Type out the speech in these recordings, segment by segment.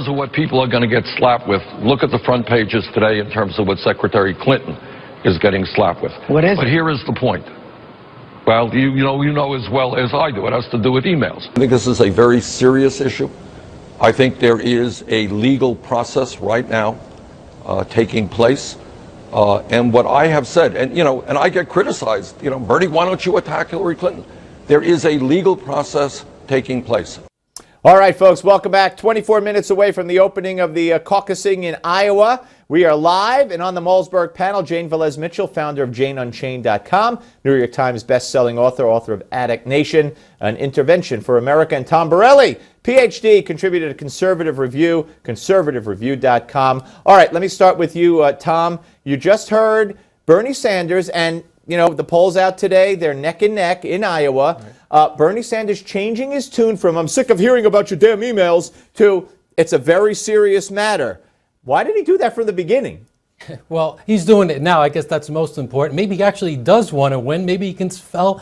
terms of what people are going to get slapped with, look at the front pages today in terms of what Secretary Clinton is getting slapped with. What is it? But here is the point. Well, you know as well as I do. It has to do with emails. I think this is a very serious issue. I think there is a legal process right now taking place. And what I have said, and I get criticized, Bernie, why don't you attack Hillary Clinton? There is a legal process taking place. All right, folks, welcome back. 24 minutes away from the opening of the caucusing in Iowa. We are live and on the Malzberg panel. Jane Velez-Mitchell, founder of JaneUnchained.com, New York Times best-selling author of Addict Nation, An Intervention for America, and Tom Borelli, Ph.D., contributor to Conservative Review, conservativereview.com. All right, let me start with you, Tom. You just heard Bernie Sanders, and the polls out today, they're neck and neck in Iowa. Bernie Sanders changing his tune from "I'm sick of hearing about your damn emails" to "it's a very serious matter." Why did he do that from the beginning? Well, he's doing it now. I guess that's most important. Maybe he actually does want to win. Maybe he can smell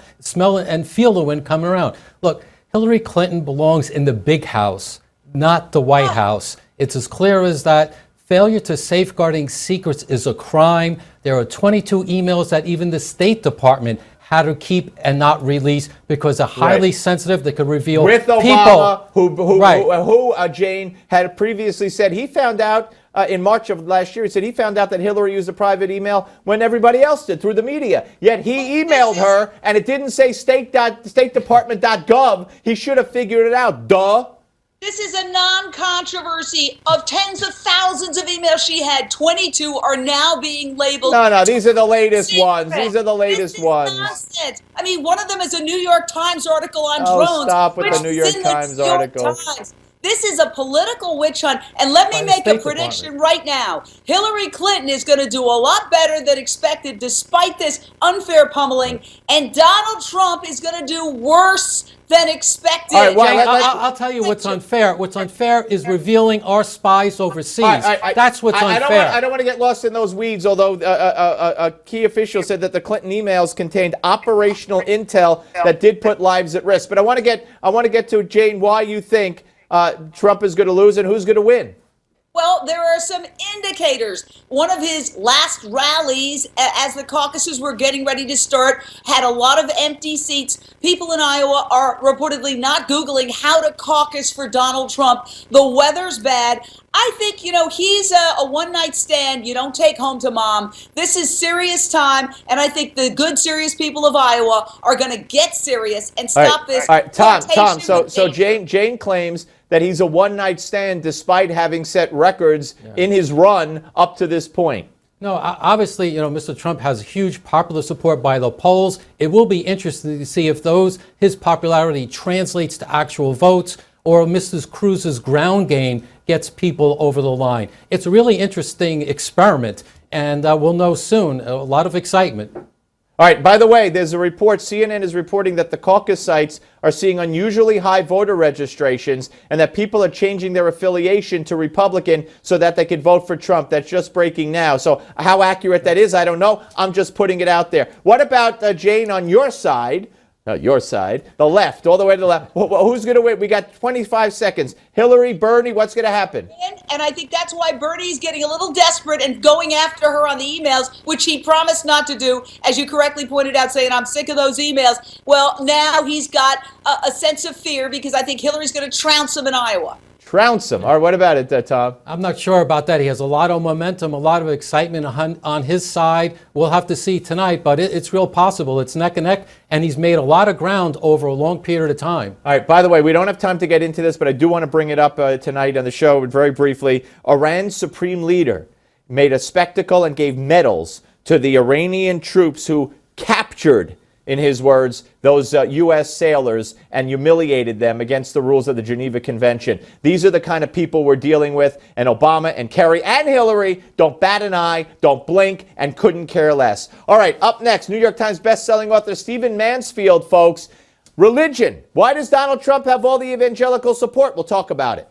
and feel the wind coming around. Look, Hillary Clinton belongs in the big house, not the White House. It's as clear as that. Failure to safeguarding secrets is a crime. There are 22 emails that even the State Department had to keep and not release because they're highly sensitive. They could reveal with Obama, people. who Jane had previously said he found out in March of last year. He said he found out that Hillary used a private email when everybody else did through the media. Yet he emailed her, and it didn't say statedepartment.gov. He should have figured it out. Duh. This is a non-controversy. Of tens of thousands of emails she had, 22 are now being labeled. No, these are the latest ones. These are the latest ones. Nonsense. I mean, one of them is a New York Times article on drones. Oh, stop with the New York Times article. This is a political witch hunt. And let me make a prediction right now. Hillary Clinton is going to do a lot better than expected despite this unfair pummeling. And Donald Trump is going to do worse than expected. All right, well, I'll tell you what's unfair. What's unfair is revealing our spies overseas. That's what's unfair. I don't want to get lost in those weeds, although a key official said that the Clinton emails contained operational intel that did put lives at risk. But I want to get to, Jane, why you think Trump is going to lose and who's going to win. Well, there are some indicators. One of his last rallies, as the caucuses were getting ready to start, had a lot of empty seats. People in Iowa are reportedly not Googling how to caucus for Donald Trump. The weather's bad. I think, he's a one-night stand you don't take home to mom. This is serious time, and I think the good, serious people of Iowa are going to get serious and stop this. All right, Tom, so Jane claims that he's a one-night stand despite having set records in his run up to this point. No, obviously, Mr. Trump has huge popular support by the polls. It will be interesting to see if his popularity translates to actual votes or Mrs. Cruz's ground game gets people over the line. It's a really interesting experiment, and we'll know soon. A lot of excitement. All right, by the way, there's a report, CNN is reporting that the caucus sites are seeing unusually high voter registrations and that people are changing their affiliation to Republican so that they could vote for Trump. That's just breaking now. So how accurate that is, I don't know. I'm just putting it out there. What about, Jane, on your side? Your side, the left, all the way to the left. Who's going to win? We got 25 seconds. Hillary, Bernie, what's going to happen? And I think that's why Bernie's getting a little desperate and going after her on the emails, which he promised not to do, as you correctly pointed out, saying, I'm sick of those emails. Well, now he's got a sense of fear because I think Hillary's going to trounce him in Iowa. Trounce him. All right, what about it, Tom? I'm not sure about that. He has a lot of momentum, a lot of excitement on his side. We'll have to see tonight, but it's real possible. It's neck and neck, and he's made a lot of ground over a long period of time. All right, by the way, we don't have time to get into this, but I do want to bring it up tonight on the show very briefly. Iran's supreme leader made a spectacle and gave medals to the Iranian troops who captured, in his words, those U.S. sailors and humiliated them against the rules of the Geneva Convention. These are the kind of people we're dealing with, and Obama and Kerry and Hillary don't bat an eye, don't blink, and couldn't care less. All right, up next, New York Times bestselling author Stephen Mansfield, folks. Religion. Why does Donald Trump have all the evangelical support? We'll talk about it.